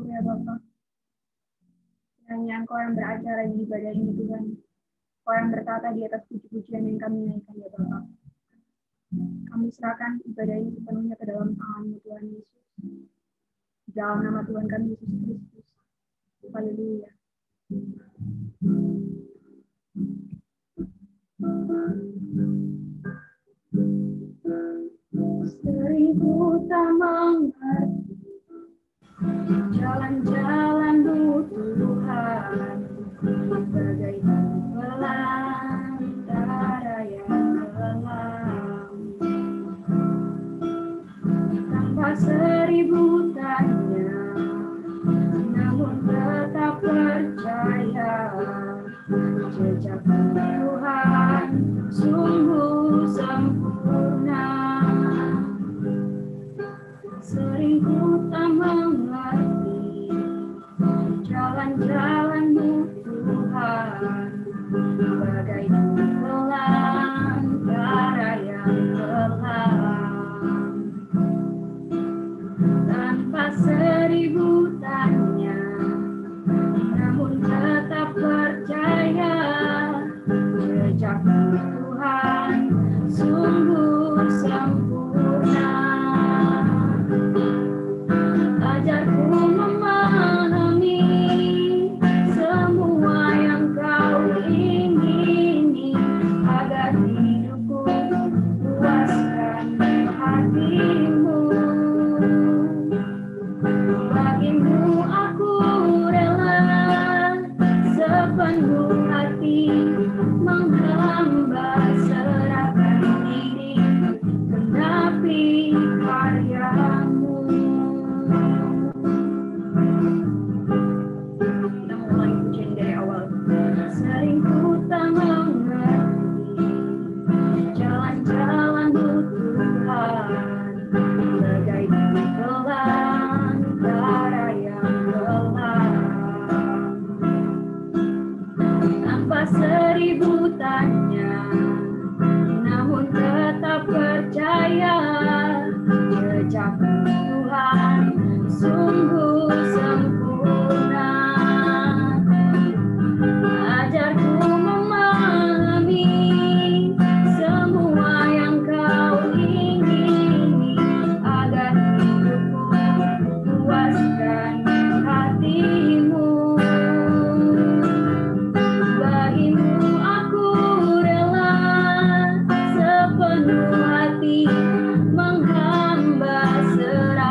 bersyukur ya Bapak. Kiranya Engkau yang beracara di ibadah ini Tuhan. Engkau yang berkata di atas puji-pujian yang kami naikkan ya Bapak. Kami serahkan ibadah ini sepenuhnya ke dalam tangan-Mu Tuhan Yesus. Di dalam nama Tuhan kami Yesus Kristus. Haleluya. Seribu tak mengerti jalan-jalan-Mu Tuhan, bagai belantara yang kelam. Tanpa seribu tanya, namun tetap percaya, jejak Tuhan sungguh sempurna. Sering ku tak mengerti jalan-jalan-Mu Tuhan, bagai belantara yang kelam. Tanpa seribu tanya, namun tetap percaya, jejak Tuhan sungguh sempurna. Ajarku memahami semua yang Kau ingini, agar hidupku puaskan hati-Mu. Bagimu aku rela sepenuh hati, menghamba serahkan diri, genapi karya-Mu. Kita mulai pujian dari awal. Sering ku tak mengerti jalan-jalan-Mu Tuhan, bagai belantara yang kelam. Tanpa seribu tanya, namun tetap percaya, jejak Tuhan sungguh sempurna. Ajarku memahami semua yang Kau ingini, agar hidupku puaskan hati-Mu. Bagimu aku rela sepenuh hati, menghamba serahkan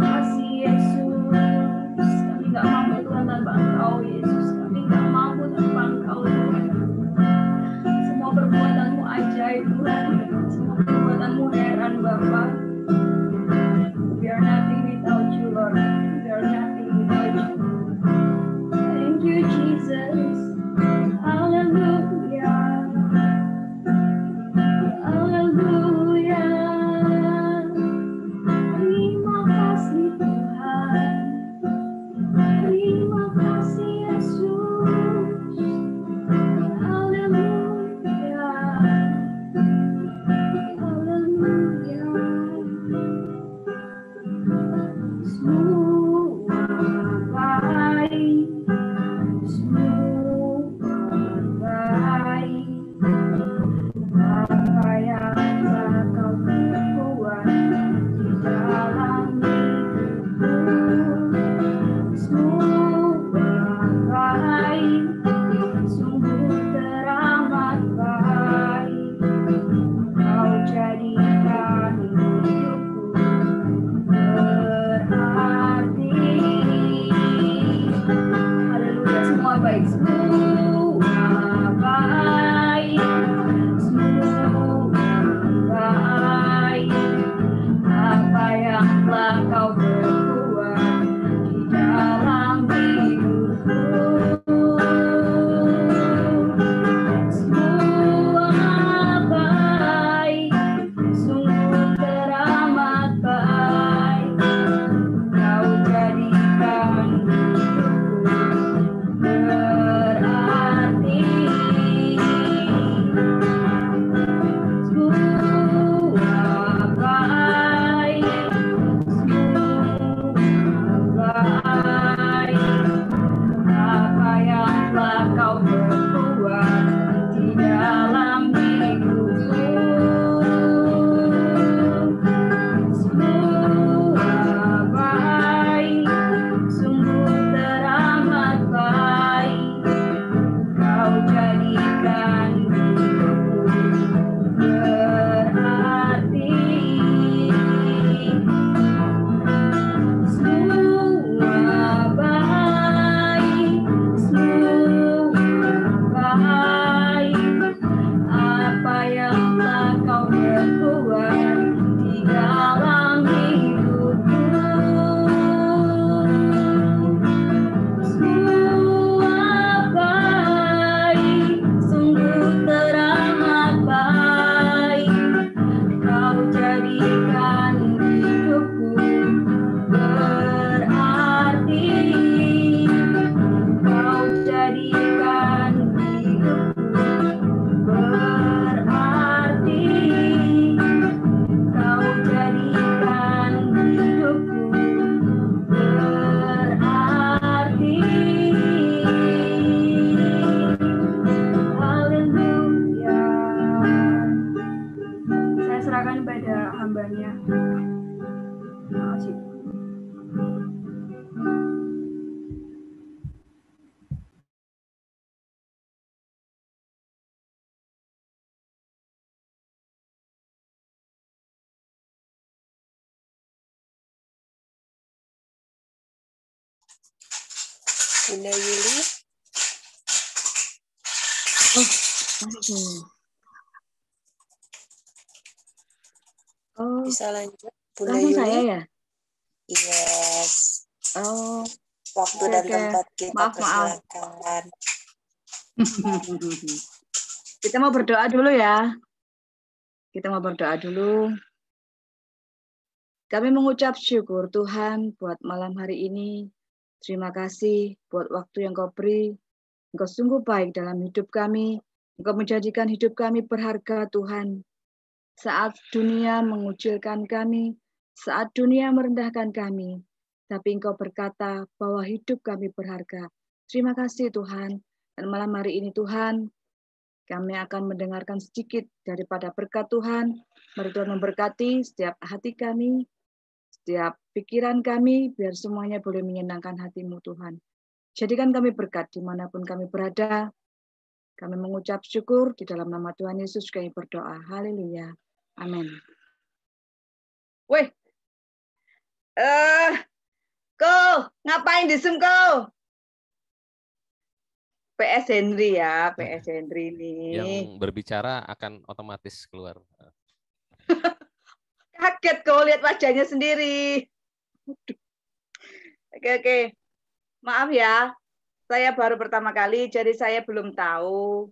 kasih Yesus. Kami nggak mampu Tuhan tanpa Engkau Yesus. Kami nggak mampu tanpa Engkau Tuhan. Semua perbuatanmu ajaib Tuhan. Semua perbuatanmu heran Bapa. We are nothing without you Lord. We are nothing without you. Thank you Jesus. Hallelujah. Hallelujah. Terima kasih Tuhan. Terima kasih Yesus. Haleluya. Haleluya. Semua baik. Semua baik. Apa yang telah kau perbuat di dalam hidupku. Semua baik, sungguh teramat baik. Kau jadikan hidupku berarti. Haleluya, semua baik, semua baik, semua baik. Apa yang telah kau perbuat di dalam hidupku. Semua baik, sungguh teramat baik. Kau jadikan hidupku berarti. Semua baik, semua baik. Apa yang telah kau perbuat di dalam hidupku. Semua baik, sungguh teramat baik. Kau jadikan hidupku berarti. Semua baik, semua baik. Apa yang telah kau perbuat di dalam hidupku. Semua baik, sungguh teramat baik. Kau jadikan hidupku berarti. Kau jadikan hidupku berarti. Kau jadikan hidupku berarti. Haleluya. Saya serahkan pada hambanya. Terima kasih. Bunda Yuli. Oh, Bisa lanjut, Bunda langsung Yuli. saya ya? Yes. Oh, Waktu oke, dan oke. tempat kita Maaf. persilakan. Kita mau berdoa dulu ya. Kita mau berdoa dulu. Kami mengucap syukur Tuhan buat malam hari ini. Terima kasih buat waktu yang Kau beri. Engkau sungguh baik dalam hidup kami. Engkau menjadikan hidup kami berharga Tuhan. Saat dunia mengucilkan kami, saat dunia merendahkan kami, tapi Engkau berkata bahwa hidup kami berharga. Terima kasih Tuhan. Dan malam hari ini Tuhan, kami akan mendengarkan sedikit daripada berkat Tuhan. Mari Tuhan memberkati setiap hati kami, setiap pikiran kami, biar semuanya boleh menyenangkan hati-Mu Tuhan. Jadikan kami berkat dimanapun kami berada. Kami mengucap syukur di dalam nama Tuhan Yesus kami berdoa. Haleluya. Amin. Weh, Ko, ngapain di Zoom, Ko? PS Henry ya, PS Henry ini. Yang berbicara akan otomatis keluar. Kaget kau lihat wajahnya sendiri. Oke. Maaf ya, saya baru pertama kali, jadi saya belum tahu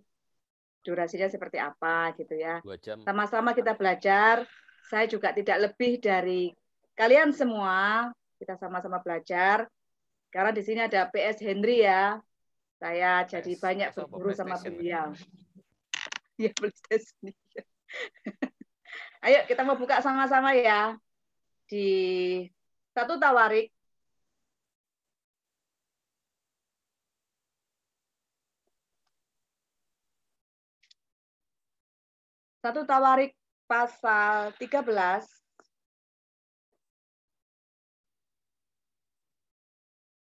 durasinya seperti apa gitu ya. 2 jam. Sama-sama kita belajar. Saya juga tidak lebih dari kalian semua. Kita sama-sama belajar. Karena di sini ada PS Henry ya. Saya jadi banyak berguru sama beliau. Ya, PlayStation. Ayo kita mau buka sama-sama ya. Di 1 Tawarik. Satu Tawarik pasal 13.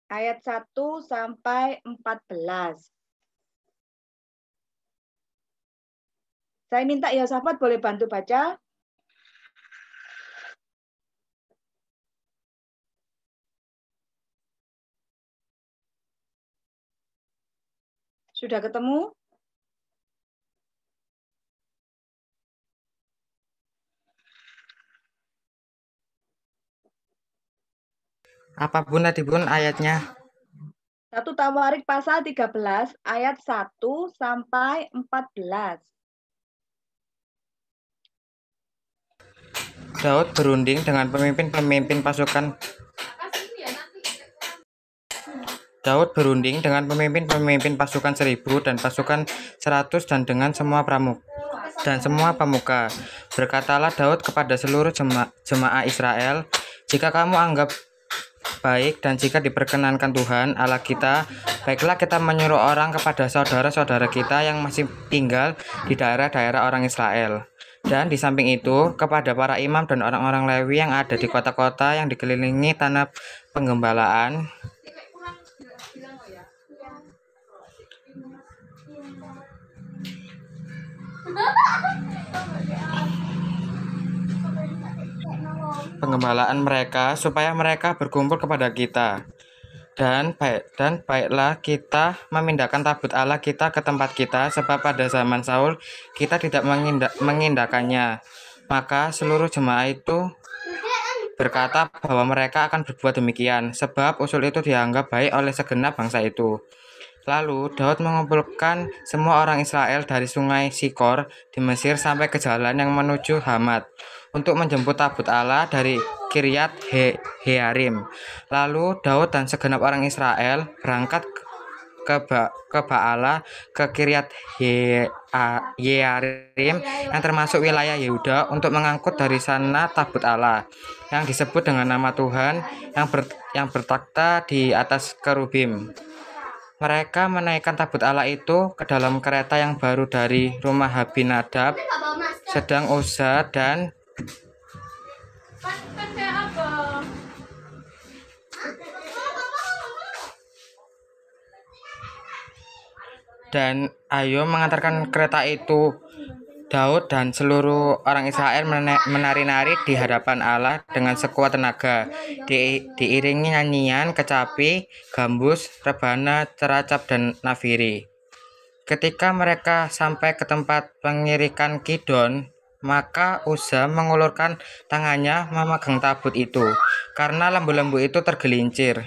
Ayat 1 sampai 14. Saya minta ya sahabat boleh bantu baca. Sudah ketemu? Apa Bun tadi Bun ayatnya? 1 Tawarik pasal 13 ayat 1 sampai 14. Daud berunding dengan pemimpin-pemimpin pasukan Daud berunding dengan pemimpin-pemimpin pasukan 1000 dan pasukan 100 dan dengan semua pemuka. Berkatalah Daud kepada seluruh jemaah Israel, jika kamu anggap baik dan jika diperkenankan Tuhan Allah kita, baiklah kita menyuruh orang kepada saudara-saudara kita yang masih tinggal di daerah-daerah orang Israel. Dan di samping itu, kepada para imam dan orang-orang Lewi yang ada di kota-kota yang dikelilingi tanah penggembalaan, mereka, supaya mereka berkumpul kepada kita. Dan baiklah kita memindahkan tabut Allah kita ke tempat kita, sebab pada zaman Saul kita tidak mengindahkannya. Maka seluruh jemaah itu berkata bahwa mereka akan berbuat demikian, sebab usul itu dianggap baik oleh segenap bangsa itu. Lalu Daud mengumpulkan semua orang Israel dari sungai Sikor di Mesir sampai ke jalan yang menuju Hamat untuk menjemput tabut Allah dari Kiryat Jearim. Lalu Daud dan segenap orang Israel berangkat ke Baala ke Kiryat Jearim yang termasuk wilayah Yehuda untuk mengangkut dari sana tabut Allah yang disebut dengan nama Tuhan yang bertakhta di atas kerubim. Mereka menaikkan tabut Allah itu ke dalam kereta yang baru dari rumah Abinadab, sedang Uza dan Ayo mengantarkan kereta itu. Daud dan seluruh orang Israel menari-nari di hadapan Allah dengan sekuat tenaga, diiringi nyanyian, kecapi, gambus, rebana, ceracap, dan nafiri. Ketika mereka sampai ke tempat pengirikan Kidon, maka Uza mengulurkan tangannya memegang tabut itu, karena lembu-lembu itu tergelincir.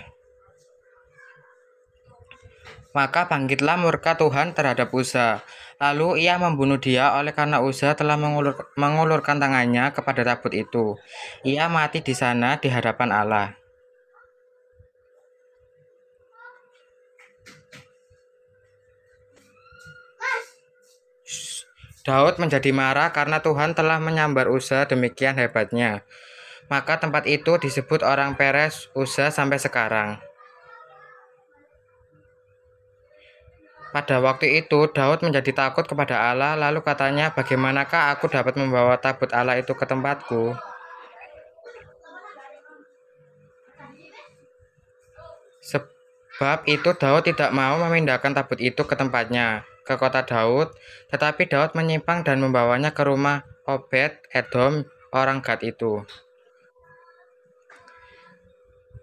Maka bangkitlah murka Tuhan terhadap Uza. Lalu ia membunuh dia oleh karena Uza telah mengulurkan tangannya kepada tabut itu. Ia mati di sana di hadapan Allah. Daud menjadi marah karena Tuhan telah menyambar Uza demikian hebatnya. Maka tempat itu disebut orang Peres Uza sampai sekarang. Pada waktu itu, Daud menjadi takut kepada Allah, lalu katanya, bagaimanakah aku dapat membawa tabut Allah itu ke tempatku? Sebab itu Daud tidak mau memindahkan tabut itu ke tempatnya, ke kota Daud, tetapi Daud menyimpang dan membawanya ke rumah Obed Edom, orang Gad itu.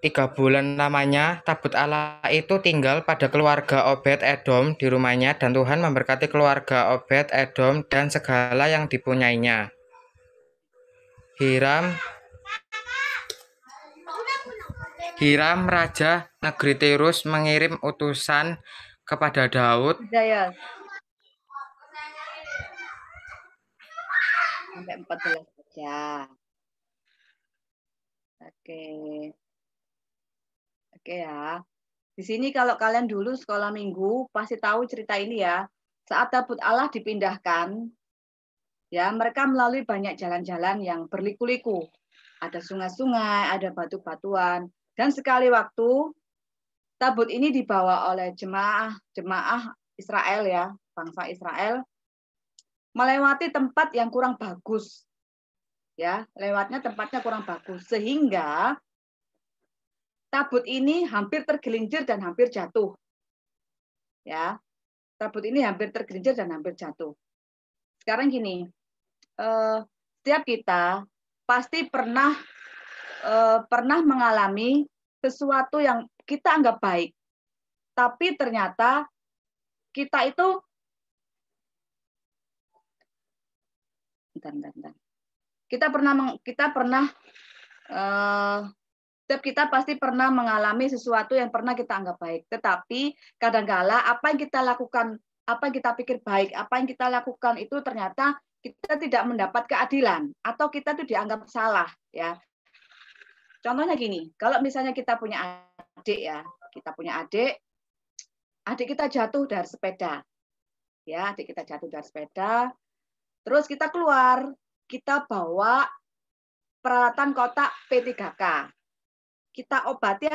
3 bulan lamanya tabut Allah itu tinggal pada keluarga Obed Edom di rumahnya, dan Tuhan memberkati keluarga Obed Edom dan segala yang dipunyainya. Hiram raja negeri Tirus mengirim utusan kepada Daud. Hidayat. Sampai 14 saja. Oke. Oke ya. Di sini kalau kalian dulu sekolah minggu pasti tahu cerita ini ya. Saat tabut Allah dipindahkan, ya mereka melalui banyak jalan-jalan yang berliku-liku. Ada sungai-sungai, ada batu-batuan, dan sekali waktu tabut ini dibawa oleh jemaah Israel ya, bangsa Israel, melewati tempat yang kurang bagus. Ya, lewatnya tempatnya kurang bagus sehingga tabut ini hampir tergelincir dan hampir jatuh. Ya. Tabut ini hampir tergelincir dan hampir jatuh. Sekarang gini, setiap kita pasti pernah mengalami sesuatu yang kita anggap baik, tapi ternyata kita itu setiap kita pasti pernah mengalami sesuatu yang pernah kita anggap baik, tetapi kadangkala apa yang kita lakukan, apa yang kita pikir baik, apa yang kita lakukan itu ternyata kita tidak mendapat keadilan atau kita itu dianggap salah ya. Contohnya gini, kalau misalnya kita punya adik ya, adik kita jatuh dari sepeda. Ya, adik kita jatuh dari sepeda. Terus kita keluar, kita bawa peralatan kotak P3K. Kita obati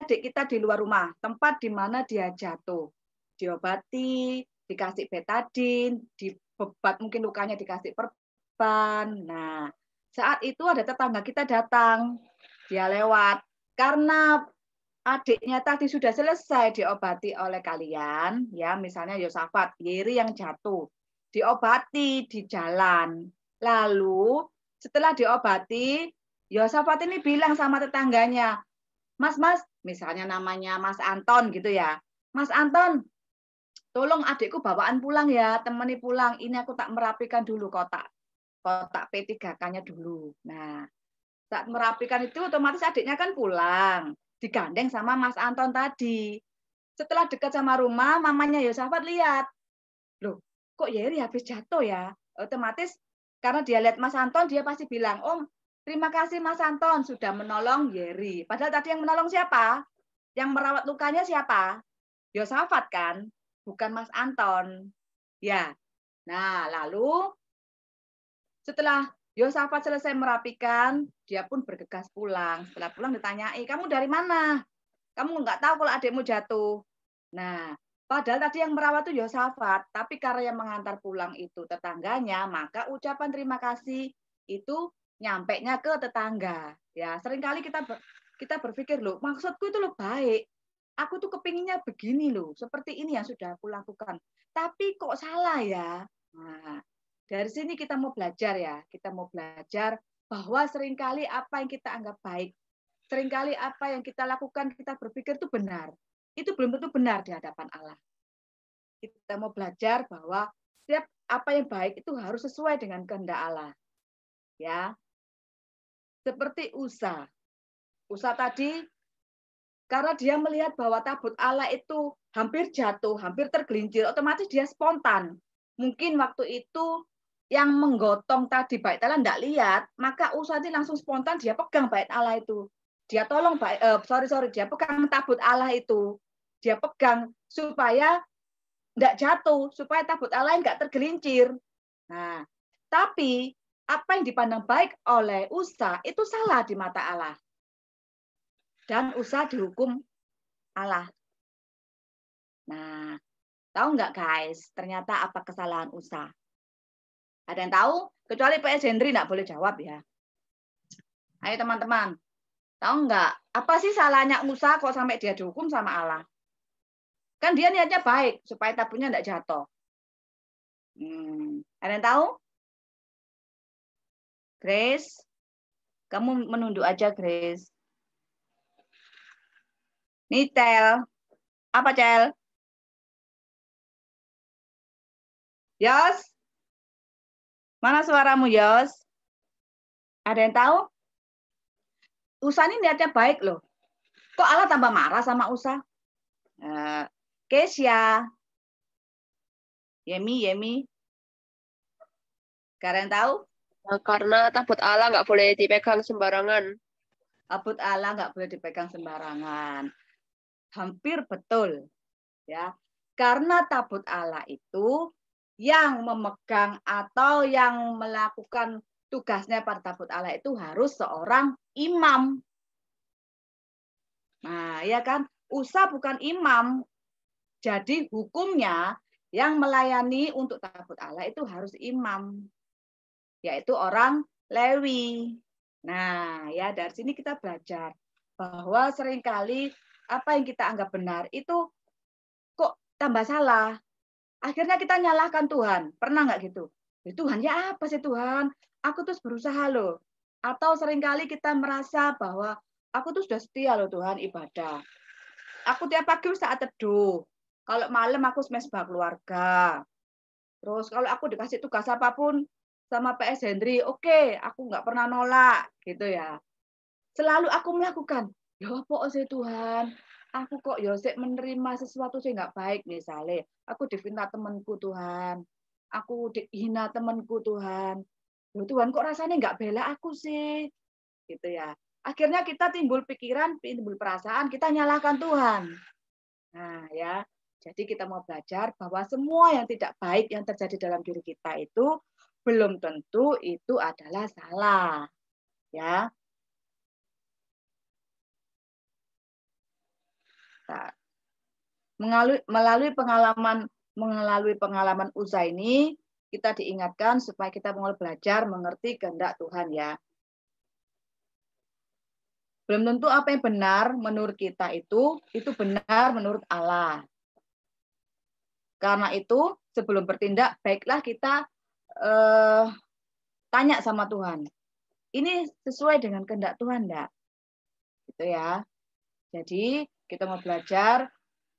adik kita di luar rumah, tempat di mana dia jatuh. Diobati, dikasih betadin, dibebat mungkin lukanya dikasih perban. Nah, saat itu ada tetangga kita datang, dia lewat. Karena adiknya tadi sudah selesai diobati oleh kalian, ya misalnya Yosafat, Yeri yang jatuh, diobati di jalan. Lalu setelah diobati, Yosafat ini bilang sama tetangganya, Mas, misalnya namanya Mas Anton gitu ya. Mas Anton, tolong adikku bawaan pulang ya, temani pulang. Ini aku tak merapikan dulu kotak P3K-nya dulu. Nah, saat merapikan itu otomatis adiknya kan pulang, digandeng sama Mas Anton tadi. Setelah dekat sama rumah, mamanya Yosafat lihat, loh, kok Yeri habis jatuh ya? Otomatis karena dia lihat Mas Anton, dia pasti bilang, Om, terima kasih Mas Anton sudah menolong Yeri. Padahal tadi yang menolong siapa? Yang merawat lukanya siapa? Yosafat kan, bukan Mas Anton. Ya. Nah, lalu setelah Yosafat selesai merapikan, dia pun bergegas pulang. Setelah pulang ditanyai, kamu dari mana? Kamu nggak tahu kalau adikmu jatuh. Nah, padahal tadi yang merawat itu Yosafat, tapi karena yang mengantar pulang itu tetangganya, maka ucapan terima kasih itu nyampainya ke tetangga. Ya, seringkali kita berpikir loh, maksudku itu loh baik. Aku tuh kepinginnya begini loh, seperti ini yang sudah aku lakukan. Tapi kok salah ya? Nah, dari sini kita mau belajar ya. Kita mau belajar bahwa seringkali apa yang kita anggap baik, seringkali apa yang kita lakukan, kita berpikir itu benar. Itu belum tentu benar di hadapan Allah. Kita mau belajar bahwa setiap apa yang baik itu harus sesuai dengan kehendak Allah. Ya. Seperti Usa. Usa tadi, karena dia melihat bahwa tabut Allah itu hampir jatuh, hampir tergelincir, otomatis dia spontan. Mungkin waktu itu yang menggotong tadi bait Allah tidak lihat, maka Usa ini langsung spontan dia pegang bait Allah itu. Dia tolong, dia pegang tabut Allah itu. Dia pegang supaya tidak jatuh, supaya tabut Allah nggak tergelincir. Nah, tapi apa yang dipandang baik oleh Usa itu salah di mata Allah. Dan Usa dihukum Allah. Nah, tahu nggak guys, ternyata apa kesalahan Usa? Ada yang tahu? Kecuali PS Henry nggak boleh jawab ya. Ayo teman-teman, tahu nggak? Apa sih salahnya Usa kok sampai dia dihukum sama Allah? Kan dia niatnya baik, supaya tabutnya nggak jatuh. Ada yang tahu? Grace? Kamu menunduk aja, Grace. Nih, Cel. Apa, Cel? Yos? Mana suaramu, Yos? Ada yang tahu? Usa ini niatnya baik loh. Kok Allah tambah marah sama Usa? Kesia. Yemi. Kalian tahu? Nah, karena tabut Allah nggak boleh dipegang sembarangan. Tabut Allah nggak boleh dipegang sembarangan. Hampir betul. Ya. Karena tabut Allah itu yang memegang atau yang melakukan tugasnya pada tabut Allah itu harus seorang imam. Nah, ya kan? Usa bukan imam. Jadi hukumnya yang melayani untuk tabut Allah itu harus imam. Yaitu orang Lewi. Nah, ya dari sini kita belajar bahwa seringkali apa yang kita anggap benar itu kok tambah salah. Akhirnya kita nyalahkan Tuhan. Pernah nggak gitu? Tuhan, ya apa sih Tuhan? Aku terus berusaha loh. Atau seringkali kita merasa bahwa aku tuh sudah setia loh Tuhan ibadah. Aku tiap pagi saat teduh. Kalau malam aku semesbah keluarga. Terus kalau aku dikasih tugas apapun sama PS Hendri, oke, aku nggak pernah nolak gitu ya. Selalu aku melakukan. Ya apa sih Tuhan? Aku kok ya sik menerima sesuatu sih nggak baik misalnya. Aku difitnah temanku Tuhan. Aku dihina temanku Tuhan. Loh, Tuhan kok rasanya nggak bela aku sih? Gitu ya. Akhirnya kita timbul pikiran, timbul perasaan, kita nyalahkan Tuhan. Nah ya, jadi kita mau belajar bahwa semua yang tidak baik yang terjadi dalam diri kita itu belum tentu itu adalah salah. Ya. Nah, melalui pengalaman Usa ini kita diingatkan supaya kita mulai belajar mengerti kehendak Tuhan ya. Belum tentu apa yang benar menurut kita itu benar menurut Allah. Karena itu sebelum bertindak baiklah kita tanya sama Tuhan. Ini sesuai dengan kehendak Tuhan enggak? Gitu ya. Jadi kita mau belajar,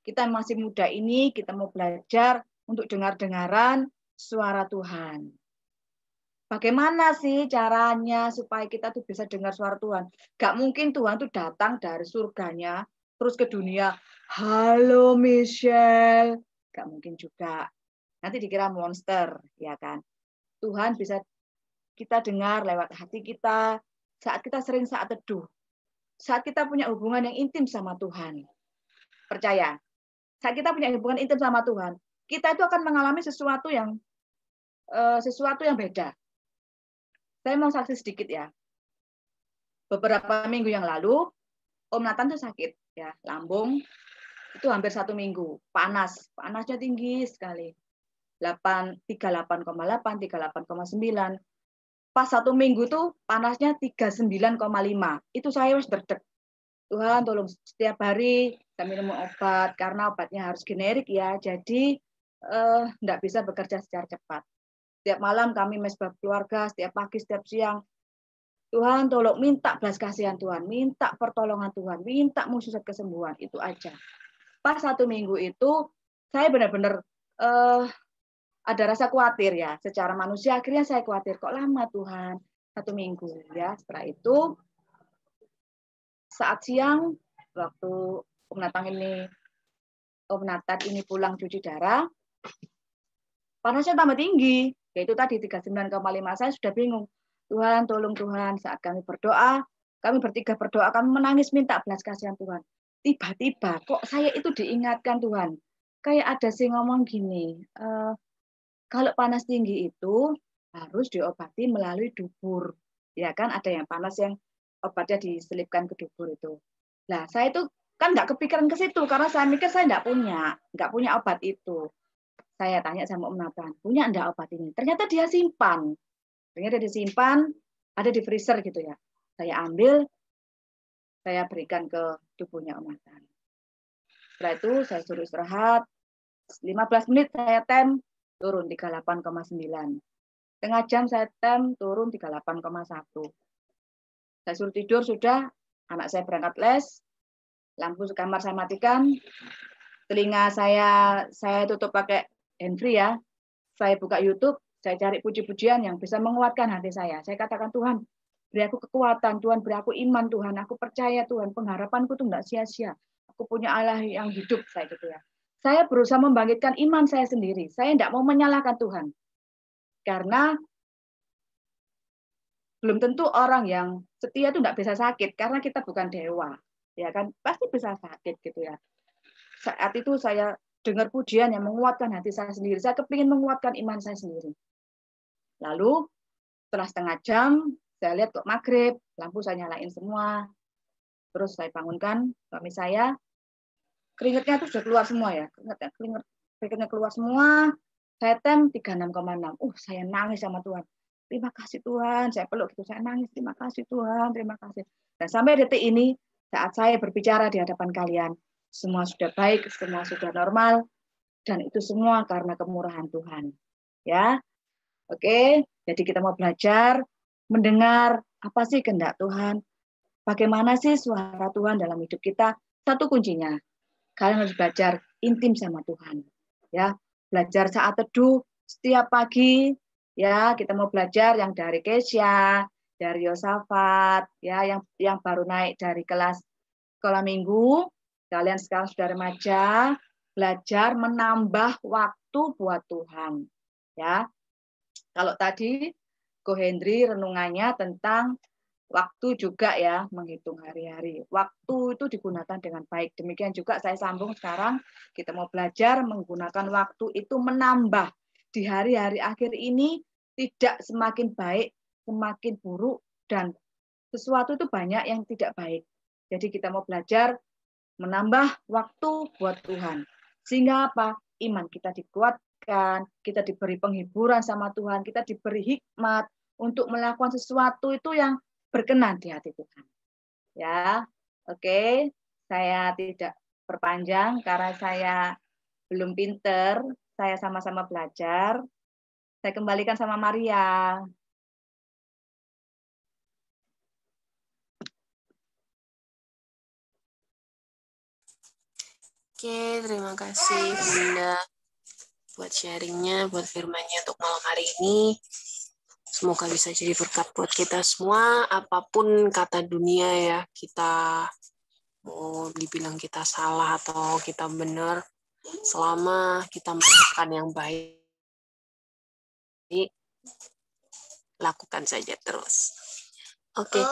kita masih muda ini, kita mau belajar untuk dengar-dengaran suara Tuhan. Bagaimana sih caranya supaya kita tuh bisa dengar suara Tuhan? Gak mungkin Tuhan tuh datang dari surganya, terus ke dunia, halo Michelle. Gak mungkin juga. Nanti dikira monster, ya kan? Tuhan bisa kita dengar lewat hati kita, saat kita sering saat teduh. Saat kita punya hubungan yang intim sama Tuhan. Percaya, saat kita punya hubungan intim sama Tuhan, kita itu akan mengalami sesuatu yang beda. Saya mau saksi sedikit ya. Beberapa minggu yang lalu, Om Nathan tuh sakit ya, lambung. Itu hampir 1 minggu, panasnya tinggi sekali. 38,8, 38,9. Pas 1 minggu tuh panasnya 39,5. Itu saya harus berdek. Tuhan tolong setiap hari saya minum obat karena obatnya harus generik ya. Jadi enggak bisa bekerja secara cepat. Setiap malam kami mesbah keluarga, setiap pagi, setiap siang. Tuhan tolong minta belas kasihan Tuhan, minta pertolongan Tuhan, minta mujizat kesembuhan, itu aja. Pas 1 minggu itu saya benar-benar ada rasa khawatir ya. Secara manusia akhirnya saya khawatir, kok lama Tuhan 1 minggu ya. Setelah itu saat siang waktu Om Nathan ini pulang cuci darah, panasnya tambah tinggi. Yaitu tadi 39,5. Saya sudah bingung. Tuhan, tolong Tuhan, saat kami berdoa, kami bertiga berdoa, kami menangis minta belas kasihan Tuhan. Tiba-tiba kok saya itu diingatkan Tuhan. Kayak ada sih ngomong gini, kalau panas tinggi itu harus diobati melalui dubur. Ya kan, ada yang panas yang obatnya diselipkan ke dubur itu. Nah, saya itu kan nggak kepikiran ke situ, karena saya mikir saya nggak punya obat itu. Saya tanya sama Om Nathan, punya enggak obat ini? Ternyata dia simpan. Ternyata disimpan, ada di freezer gitu ya. Saya ambil, saya berikan ke tubuhnya Om Nathan. Setelah itu saya suruh istirahat, 15 menit saya tem, turun 38,9. Setengah jam saya tem, turun 38,1. Saya suruh tidur sudah, anak saya berangkat les, Lampu kamar saya matikan, telinga saya tutup pakai handfree ya. Saya buka YouTube, saya cari puji-pujian yang bisa menguatkan hati saya. Saya katakan, Tuhan, beri aku kekuatan, Tuhan, beri aku iman, Tuhan. Aku percaya, Tuhan, pengharapanku tuh enggak sia-sia. Aku punya Allah yang hidup, saya gitu ya. Saya berusaha membangkitkan iman saya sendiri. Saya enggak mau menyalahkan Tuhan. Karena belum tentu orang yang setia itu enggak bisa sakit, karena kita bukan dewa. Ya kan, pasti bisa sakit gitu ya. Saat itu saya dengar pujian yang menguatkan hati saya sendiri. Saya kepingin menguatkan iman saya sendiri. Lalu setelah setengah jam, saya lihat kok maghrib, lampu saya nyalain semua. Terus saya bangunkan suami saya, keringetnya itu sudah keluar semua ya. Keringetnya keluar semua. Saya tem 36,6. Saya nangis sama Tuhan. Terima kasih Tuhan, saya peluk gitu, saya nangis. Terima kasih Tuhan, terima kasih. Dan sampai detik ini, saat saya berbicara di hadapan kalian, semua sudah baik, semua sudah normal, dan itu semua karena kemurahan Tuhan. Ya, oke. Jadi kita mau belajar mendengar apa sih kehendak Tuhan, bagaimana sih suara Tuhan dalam hidup kita. Satu kuncinya, kalian harus belajar intim sama Tuhan. Ya, belajar saat teduh setiap pagi. Ya, kita mau belajar yang dari Kesya, dari Yosafat, ya, yang baru naik dari kelas sekolah minggu. Kalian sekarang sudah remaja, belajar menambah waktu buat Tuhan. Ya, kalau tadi Ko Hendri renungannya tentang waktu juga ya, menghitung hari-hari. Waktu itu digunakan dengan baik. Demikian juga saya sambung sekarang, kita mau belajar menggunakan waktu itu menambah. Di hari-hari akhir ini tidak semakin baik, semakin buruk, dan sesuatu itu banyak yang tidak baik. Jadi kita mau belajar menambah waktu buat Tuhan. Sehingga apa? Iman kita dikuatkan, kita diberi penghiburan sama Tuhan, kita diberi hikmat untuk melakukan sesuatu itu yang berkenan di hati Tuhan. Ya, oke. Saya tidak perpanjang karena saya belum pinter. Saya sama-sama belajar. Saya kembalikan sama Maria. Oke, terima kasih Bunda buat sharingnya, buat firmannya untuk malam hari ini. Semoga bisa jadi berkat buat kita semua, apapun kata dunia ya, kita mau dibilang kita salah atau kita benar, selama kita melakukan yang baik, lakukan saja terus. Oke,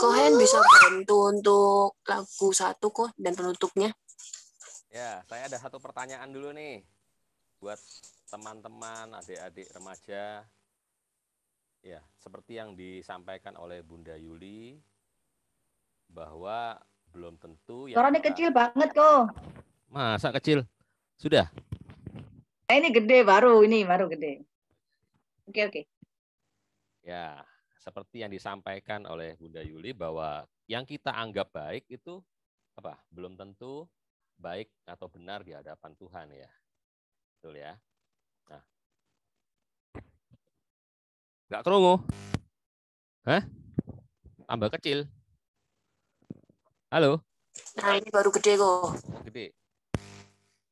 Kohen bisa bantu untuk lagu 1 kok dan penutupnya. Ya, saya ada satu pertanyaan dulu nih buat teman-teman, adik-adik remaja. Ya, seperti yang disampaikan oleh Bunda Yuli, bahwa belum tentu yang Suaranya kecil banget kok. Masa kecil? Sudah? Ini gede ini baru gede. Oke. Ya, seperti yang disampaikan oleh Bunda Yuli bahwa yang kita anggap baik itu apa? Belum tentu baik atau benar di hadapan Tuhan ya. Betul ya? Nah. Nggak kerungu? Hah? Tambah kecil? Halo? Nah, ini baru gede kok. Gede.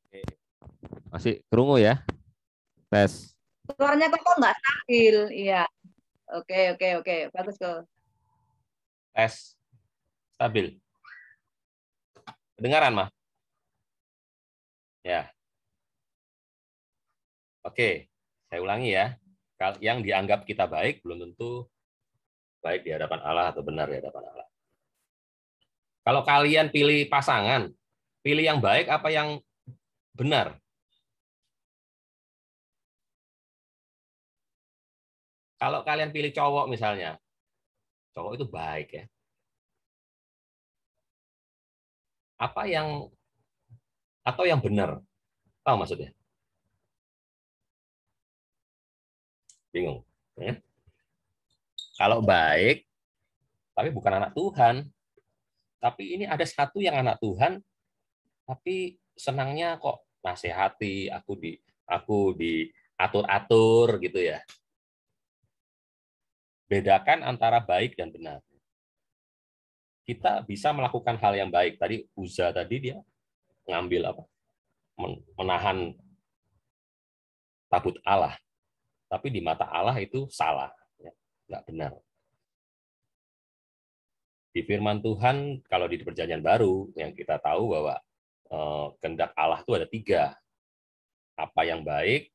Oke. Masih kerungu ya? Tes. Suaranya kok nggak stabil. Iya. Oke. Bagus kok. Tes. Stabil. Kedengaran, Mah? Ya. Oke. Saya ulangi ya. Yang dianggap kita baik belum tentu baik di hadapan Allah atau benar di hadapan Allah. Kalau kalian pilih pasangan, pilih yang baik apa yang benar? Kalau kalian pilih cowok misalnya, cowok itu baik ya. Apa yang atau yang benar? Tahu maksudnya? Bingung. Ya? Kalau baik, tapi bukan anak Tuhan. Tapi ini ada satu yang anak Tuhan, tapi senangnya kok nasihati, aku diatur-atur gitu ya. Bedakan antara baik dan benar. kita bisa melakukan hal yang baik. Tadi Uza tadi dia ngambil apa? Menahan tabut Allah. Tapi di mata Allah itu salah, ya, nggak benar. Di firman Tuhan, kalau di Perjanjian Baru, yang kita tahu bahwa kehendak Allah itu ada 3. Apa yang baik,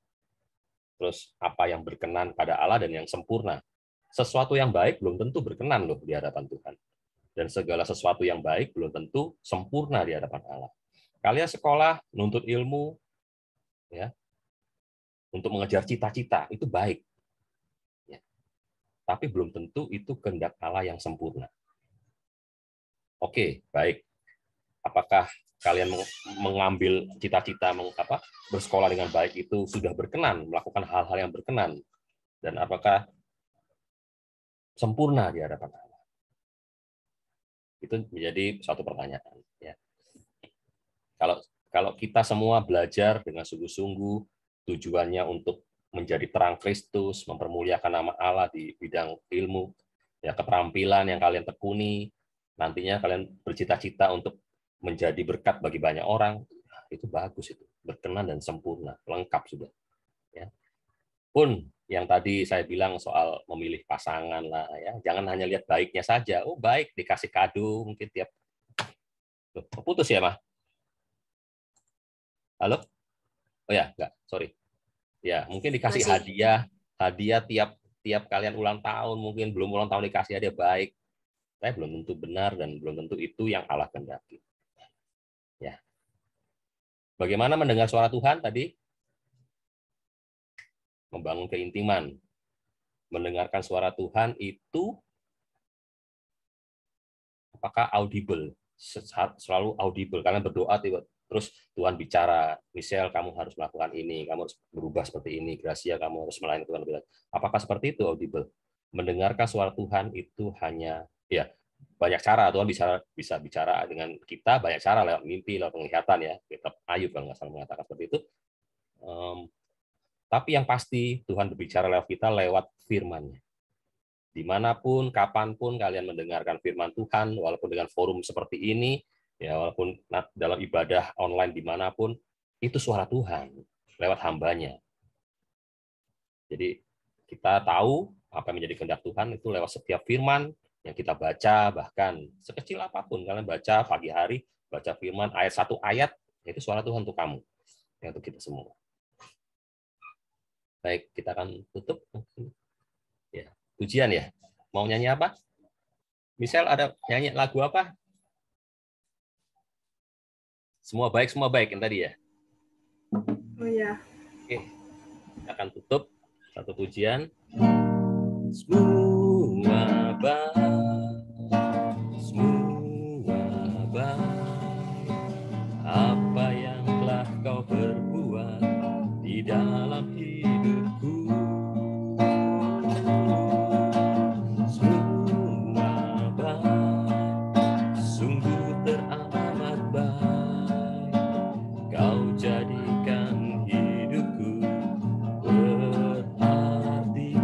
terus apa yang berkenan pada Allah, dan yang sempurna. Sesuatu yang baik belum tentu berkenan loh di hadapan Tuhan. Dan segala sesuatu yang baik belum tentu sempurna di hadapan Allah. Kalian sekolah, nuntut ilmu, ya, untuk mengejar cita-cita, itu baik. Ya. Tapi belum tentu itu kehendak Allah yang sempurna. Oke, baik. Apakah kalian mengambil cita-cita bersekolah dengan baik itu sudah berkenan, melakukan hal-hal yang berkenan, dan apakah sempurna di hadapan Allah? Itu menjadi suatu pertanyaan. Ya. Kalau kita semua belajar dengan sungguh-sungguh, tujuannya untuk menjadi terang Kristus, mempermuliakan nama Allah di bidang ilmu, ya, keterampilan yang kalian tekuni, nantinya kalian bercita-cita untuk menjadi berkat bagi banyak orang, itu bagus, itu berkenan dan sempurna, lengkap sudah. Ya. Pun yang tadi saya bilang soal memilih pasangan lah, ya, jangan hanya lihat baiknya saja. Oh baik, dikasih kado mungkin tiap. Loh, putus ya mah? Halo? Oh ya, enggak, sorry. Ya, mungkin dikasih hadiah tiap kalian ulang tahun, mungkin belum ulang tahun dikasih hadiah, baik. Tapi belum tentu benar dan belum tentu itu yang Allah kehendaki. Ya. Bagaimana mendengar suara Tuhan tadi? Membangun keintiman. Mendengarkan suara Tuhan itu apakah audible? Selalu audible. Kalian berdoa terus Tuhan bicara, Michelle kamu harus melakukan ini, kamu harus berubah seperti ini, Gracia kamu harus melayani Tuhan. Apakah seperti itu audible? Mendengarkan suara Tuhan itu hanya, ya, banyak cara. Tuhan bisa bicara dengan kita, banyak cara, lewat mimpi, lewat penglihatan, ya. Kitab Ayub kalau nggak salah mengatakan seperti itu. Tapi yang pasti Tuhan berbicara lewat kita lewat firman-Nya. Dimanapun, kapanpun kalian mendengarkan firman Tuhan, walaupun dengan forum seperti ini, ya, walaupun dalam ibadah online dimanapun, itu suara Tuhan lewat hambanya. Jadi kita tahu apa yang menjadi kehendak Tuhan itu lewat setiap firman yang kita baca, bahkan sekecil apapun kalian baca pagi hari, baca firman ayat 1 ayat, itu suara Tuhan untuk kamu, ya, untuk kita semua. Baik, kita akan tutup. Ya, pujian ya. Mau nyanyi apa? Michelle ada nyanyi lagu apa? Semua baik yang tadi ya. Oh ya. Oke, kita akan tutup satu pujian. Semua baik, apa yang telah kau perbuat di dalam hidupku. Semua baik, sungguh teramat baik, kau jadikan hidupku berarti.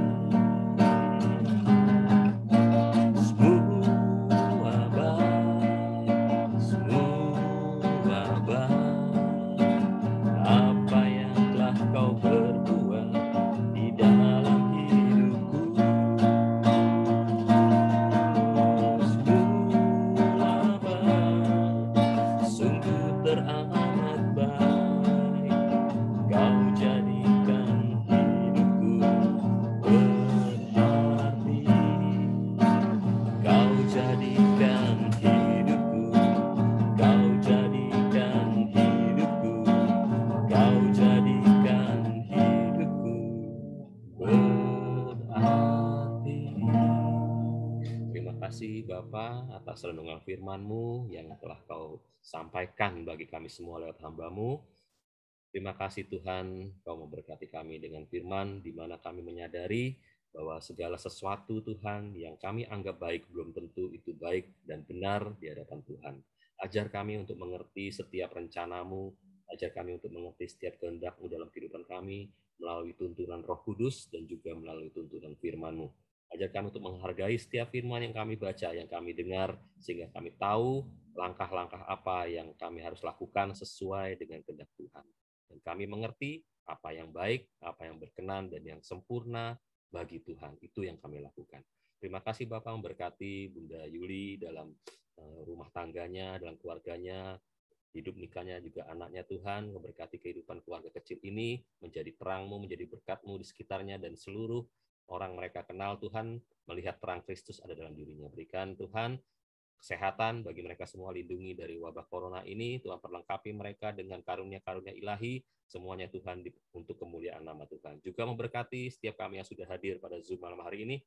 Semua baik, apa yang telah kau perbuat di dalam hidupku. Semua baik, sungguh teramat baik, kau jadikan hidupku berarti. Kau jadikan hidupku, kau jadikan hidupku, kau jadikan hidupku berarti. Terima kasih Bapa atas renungan firman-Mu yang telah Kau sampaikan bagi kami semua lewat hamba-Mu. Terima kasih Tuhan, Kau memberkati kami dengan firman, di mana kami menyadari bahwa segala sesuatu Tuhan yang kami anggap baik belum tentu itu baik dan benar di hadapan Tuhan. Ajar kami untuk mengerti setiap rencana-Mu, ajar kami untuk mengerti setiap kehendak-Mu dalam kehidupan kami, melalui tuntunan Roh Kudus dan juga melalui tuntunan firman-Mu. Ajar kami untuk menghargai setiap firman yang kami baca, yang kami dengar, sehingga kami tahu langkah-langkah apa yang kami harus lakukan sesuai dengan kehendak Tuhan. Dan kami mengerti apa yang baik, apa yang berkenan, dan yang sempurna bagi Tuhan. Itu yang kami lakukan. Terima kasih Bapak memberkati Bunda Yuli dalam rumah tangganya, dalam keluarganya, hidup nikahnya, juga anaknya Tuhan, memberkati kehidupan keluarga kecil ini, menjadi terang-Mu, menjadi berkat-Mu di sekitarnya, dan seluruh orang mereka kenal Tuhan, melihat terang Kristus ada dalam dirinya. Berikan Tuhan kesehatan bagi mereka semua, lindungi dari wabah corona ini, Tuhan perlengkapi mereka dengan karunia-karunia ilahi, semuanya Tuhan untuk kemuliaan nama Tuhan. Juga memberkati setiap kami yang sudah hadir pada Zoom malam hari ini,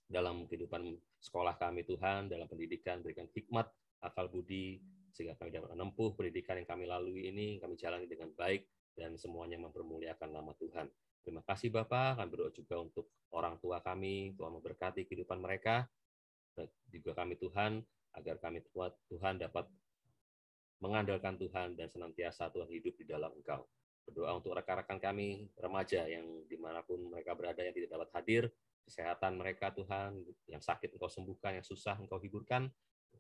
dalam kehidupan sekolah kami Tuhan, dalam pendidikan, berikan hikmat, akal budi, sehingga kami dapat menempuh pendidikan yang kami lalui ini, kami jalani dengan baik, dan semuanya mempermuliakan nama Tuhan. Terima kasih Bapak, kami berdoa juga untuk orang tua kami, Tuhan memberkati kehidupan mereka, dan juga kami Tuhan, agar kami Tuhan dapat mengandalkan Tuhan dan senantiasa Tuhan hidup di dalam Engkau. Berdoa untuk rekan-rekan kami, remaja yang dimanapun mereka berada yang tidak dapat hadir, kesehatan mereka Tuhan, yang sakit Engkau sembuhkan, yang susah Engkau hiburkan,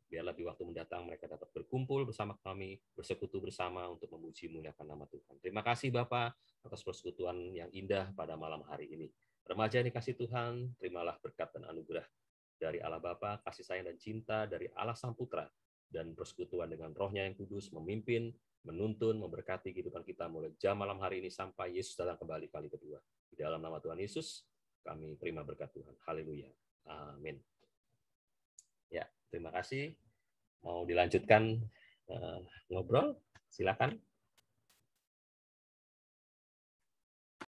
biarlah di waktu mendatang mereka dapat berkumpul bersama kami, bersekutu bersama untuk memuji muliakan nama Tuhan. Terima kasih Bapa atas persekutuan yang indah pada malam hari ini. Remaja yang dikasih Tuhan, terimalah berkat dan anugerah dari Allah Bapa, kasih sayang dan cinta dari Allah Sang Putra, dan persekutuan dengan Roh-Nya yang kudus memimpin, menuntun, memberkati kehidupan kita mulai jam malam hari ini sampai Yesus datang kembali kali kedua. Di dalam nama Tuhan Yesus, kami terima berkat Tuhan. Haleluya. Amin. Ya, terima kasih. Mau dilanjutkan ngobrol? Silakan.